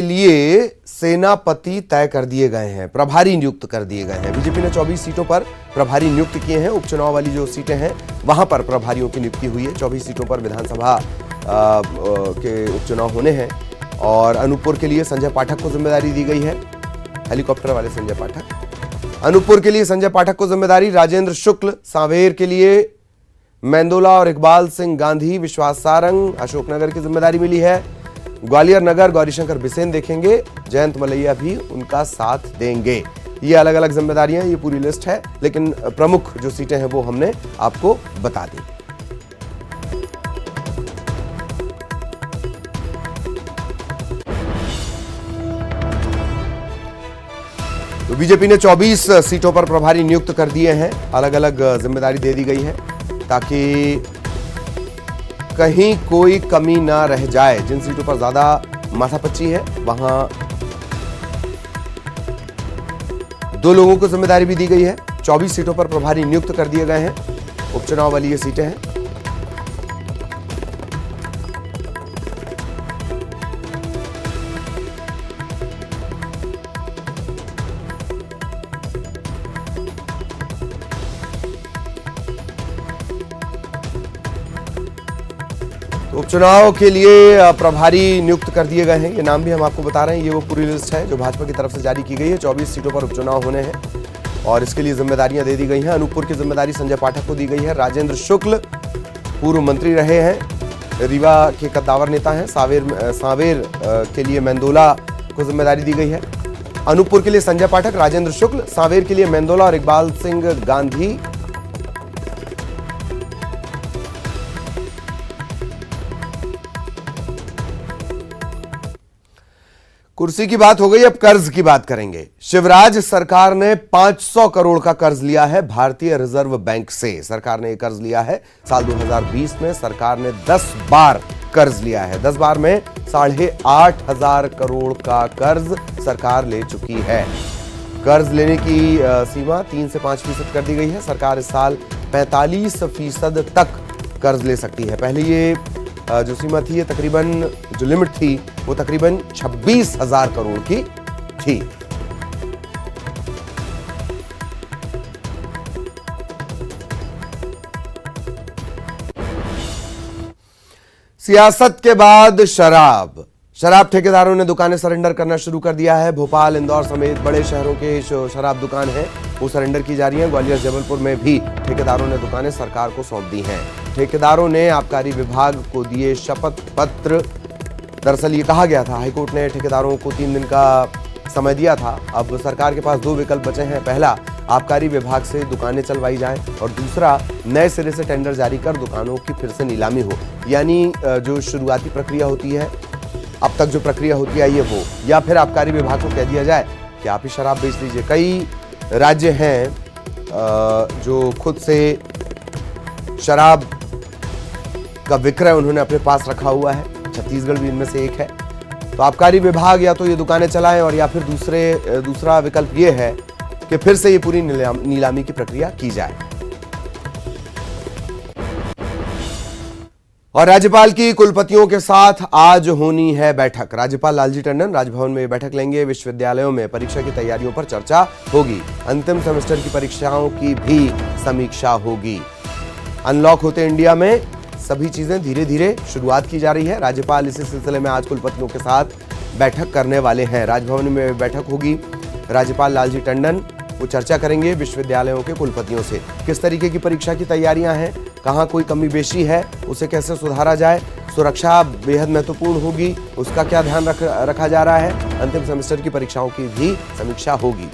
लिए सेनापति तय कर दिए गए हैं, प्रभारी नियुक्त कर दिए गए हैं। बीजेपी ने 24 सीटों पर प्रभारी नियुक्त किए हैं। उपचुनाव वाली जो सीटें हैं वहां पर प्रभारियों की नियुक्ति हुई है। 24 सीटों पर विधानसभा के उपचुनाव होने हैं और अनूपपुर के लिए संजय पाठक को जिम्मेदारी दी गई है। हेलीकॉप्टर वाले संजय पाठक। अनूपपुर के लिए संजय पाठक को जिम्मेदारी, राजेंद्र शुक्ल सांवेर के लिए मेंदोला और इकबाल सिंह गांधी, विश्वास सारंग अशोकनगर की जिम्मेदारी मिली है। ग्वालियर नगर गौरीशंकर बिसेन देखेंगे, जयंत मलैया भी उनका साथ देंगे। ये अलग अलग जिम्मेदारियां, ये पूरी लिस्ट है, लेकिन प्रमुख जो सीटें हैं वो हमने आपको बता दी। तो बीजेपी ने 24 सीटों पर प्रभारी नियुक्त कर दिए हैं। अलग अलग जिम्मेदारी दे दी गई है ताकि कहीं कोई कमी ना रह जाए। जिन सीटों पर ज्यादा माथापच्ची है वहां 2 लोगों को जिम्मेदारी भी दी गई है। 24 सीटों पर प्रभारी नियुक्त कर दिए गए हैं। उपचुनाव वाली ये सीटें हैं। उपचुनाव के लिए प्रभारी नियुक्त कर दिए गए हैं। ये नाम भी हम आपको बता रहे हैं। ये वो पूरी लिस्ट है जो भाजपा की तरफ से जारी की गई है। 24 सीटों पर उपचुनाव होने हैं और इसके लिए जिम्मेदारियां दे दी गई हैं। अनूपपुर की जिम्मेदारी संजय पाठक को दी गई है। राजेंद्र शुक्ल पूर्व मंत्री रहे हैं, रीवा के कद्दावर नेता हैं। सांवेर के लिए मेंदोला को जिम्मेदारी दी गई है। अनूपपुर के लिए संजय पाठक, राजेंद्र शुक्ल, सांवेर के लिए मेंदोला और इकबाल सिंह गांधी। कुर्सी की बात हो गई, अब कर्ज की बात करेंगे। शिवराज सरकार ने 500 करोड़ का कर्ज लिया है भारतीय रिजर्व बैंक से। सरकार ने यह कर्ज लिया है। साल 2020 में सरकार ने 10 बार कर्ज लिया है। 10 बार में 8,500 करोड़ का कर्ज सरकार ले चुकी है। कर्ज लेने की सीमा 3 से 5% कर दी गई है। सरकार इस साल 45% तक कर्ज ले सकती है। पहले ये जो सीमा थी, ये तकरीबन जो लिमिट थी वो तकरीबन 26,000 करोड़ की थी। सियासत के बाद शराब ठेकेदारों ने दुकानें सरेंडर करना शुरू कर दिया है। भोपाल, इंदौर समेत बड़े शहरों के जो शराब दुकान है वो सरेंडर की जा रही है। ग्वालियर, जबलपुर में भी ठेकेदारों ने दुकानें सरकार को सौंप दी हैं। ठेकेदारों ने आबकारी विभाग को दिए शपथ पत्र। दरअसल ये कहा गया था, हाईकोर्ट ने ठेकेदारों को 3 दिन का समय दिया था। अब सरकार के पास 2 विकल्प बचे हैं। पहला, आबकारी विभाग से दुकानें चलवाई जाएं और दूसरा, नए सिरे से टेंडर जारी कर दुकानों की फिर से नीलामी हो। यानी जो शुरुआती प्रक्रिया होती है, अब तक जो प्रक्रिया होती है ये हो, या फिर आबकारी विभाग को कह दिया जाए कि आप ही शराब बेच लीजिए। कई राज्य हैं जो खुद से शराब का विक्रय उन्होंने अपने पास रखा हुआ है। छत्तीसगढ़ भी इनमें से एक है। तो आबकारी विभाग या तो ये दुकानें चलाएं और या फिर दूसरा विकल्प ये है कि फिर से ये पूरी नीलामी की प्रक्रिया की जाए। और राज्यपाल की कुलपतियों के साथ आज होनी है बैठक। राज्यपाल लालजी टंडन राजभवन में बैठक लेंगे। विश्वविद्यालयों में परीक्षा की तैयारियों पर चर्चा होगी। अंतिम सेमेस्टर की परीक्षाओं की भी समीक्षा होगी। अनलॉक होते इंडिया में सभी चीजें धीरे धीरे शुरुआत की जा रही है। राज्यपाल इसी सिलसिले में आज कुलपतियों के साथ बैठक करने वाले हैं। राजभवन में बैठक होगी। राज्यपाल लालजी टंडन वो चर्चा करेंगे विश्वविद्यालयों के कुलपतियों से। किस तरीके की परीक्षा की तैयारियां हैं, कहां कोई कमी बेशी है, उसे कैसे सुधारा जाए। सुरक्षा बेहद महत्वपूर्ण होगी, उसका क्या ध्यान रखा जा रहा है। अंतिम सेमेस्टर की परीक्षाओं की भी समीक्षा होगी।